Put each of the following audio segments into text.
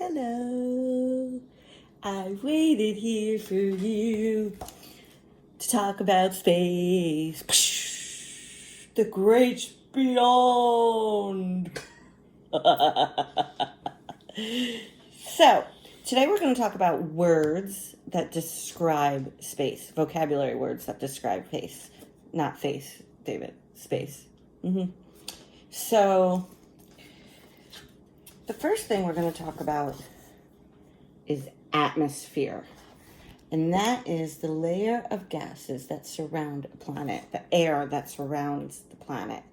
Hello. I waited here for you to talk about space. The great beyond. So, today we're going to talk about words that describe space. Vocabulary words that describe face. Not face, David. Space. So, the first thing we're going to talk about is atmosphere. And that is the layer of gases that surround a planet, the air that surrounds the planet.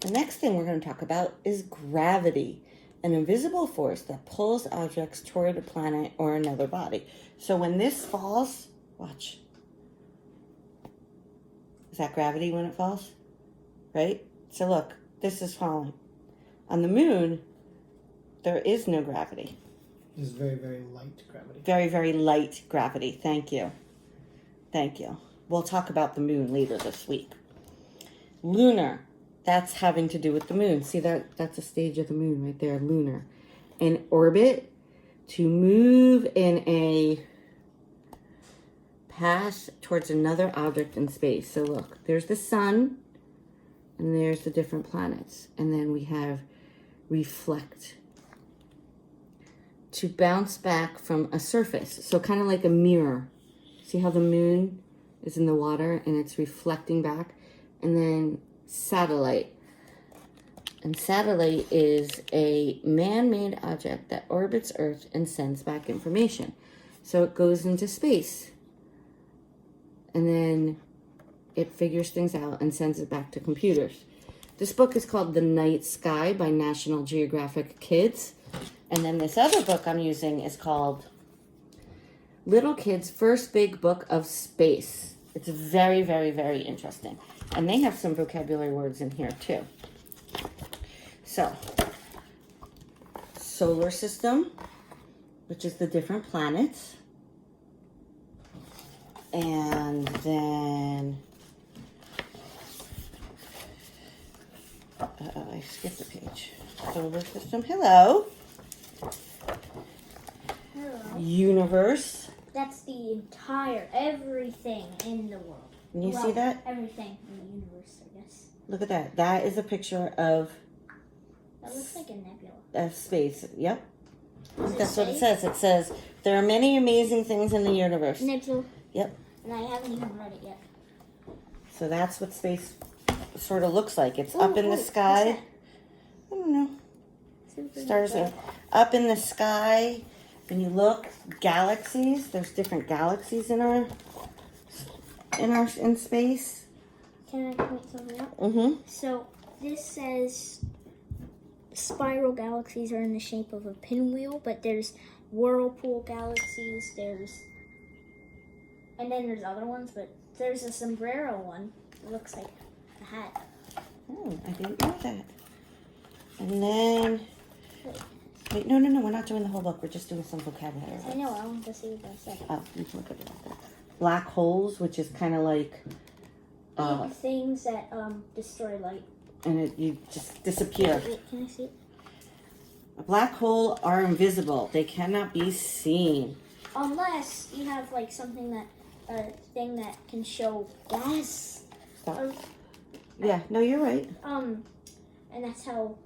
The next thing we're going to talk about is gravity, an invisible force that pulls objects toward a planet or another body. So when this falls, watch. Is that gravity when it falls? Right? So look, this is falling. On the moon, there is no gravity. It's very, very light gravity. Very, very light gravity. Thank you. Thank you. We'll talk about the moon later this week. Lunar. That's having to do with the moon. See, that's a stage of the moon right there, lunar. In orbit, to move in a path towards another object in space. So look, there's the sun, and there's the different planets. And then we have reflect. To bounce back from a surface. So kind of like a mirror. See how the moon is in the water and it's reflecting back? And then satellite. And satellite is a man-made object that orbits Earth and sends back information. So it goes into space. And then it figures things out and sends it back to computers. This book is called The Night Sky by National Geographic Kids. And then this other book I'm using is called Little Kids' First Big Book of Space. It's very, very, very interesting. And they have some vocabulary words in here too. So, solar system, which is the different planets. And then, I skipped a page. Solar system, hello. Hello. Universe. That's the entire, everything in the world. Can you see that? Everything in the universe, I guess. Look at that. That is a picture of... That looks like a nebula. Of space. Yep. Does That's it what it says. It says, there are many amazing things in the universe. Nebula. Yep. And I haven't even read it yet. So that's what space sort of looks like. It's up in the sky. I don't know. Stars are up in the sky. When you look, galaxies. There's different galaxies in space. Can I point something out? Mm-hmm. So this says spiral galaxies are in the shape of a pinwheel, but there's whirlpool galaxies. And then there's other ones, but there's a sombrero one. It looks like a hat. Oh, I didn't know that. And then, wait, no, we're not doing the whole book. We're just doing some vocabulary. I know, I want to see what that said. Oh, you can look at it like that. Black holes, which is kind of like... things that destroy light. And you just disappear. Wait, can I see it? A black hole are invisible. They cannot be seen. Unless you have like something that, a thing that can show gas. Stop. Yeah, no, you're right. And that's how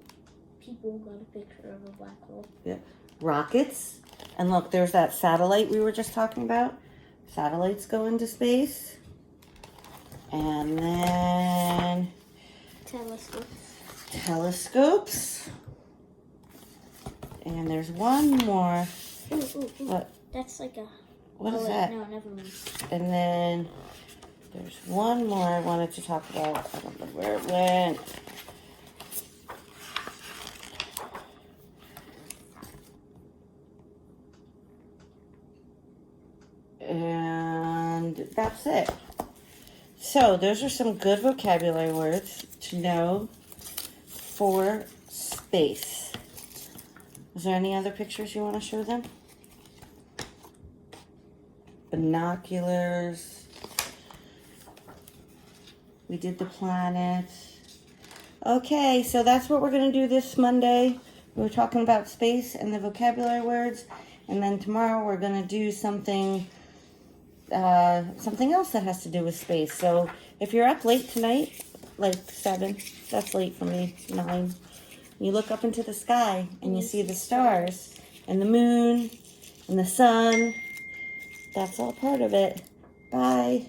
people got a picture of a black hole. Yeah. Rockets. And look, there's that satellite we were just talking about. Satellites go into space. And then... Telescopes. And there's one more. Ooh. What? That's like a... What is that? No, never mind. And then there's one more I wanted to talk about. I don't know where it went. And that's it. So those are some good vocabulary words to know for space. Is there any other pictures you want to show them? Binoculars. We did the planet. Okay, so that's what we're going to do this Monday We were talking about space and the vocabulary words, and then tomorrow we're gonna do something else that has to do with space. So if you're up late tonight, like 7, that's late for me, 9, you look up into the sky and you see the stars and the moon and the sun. That's all part of it. Bye.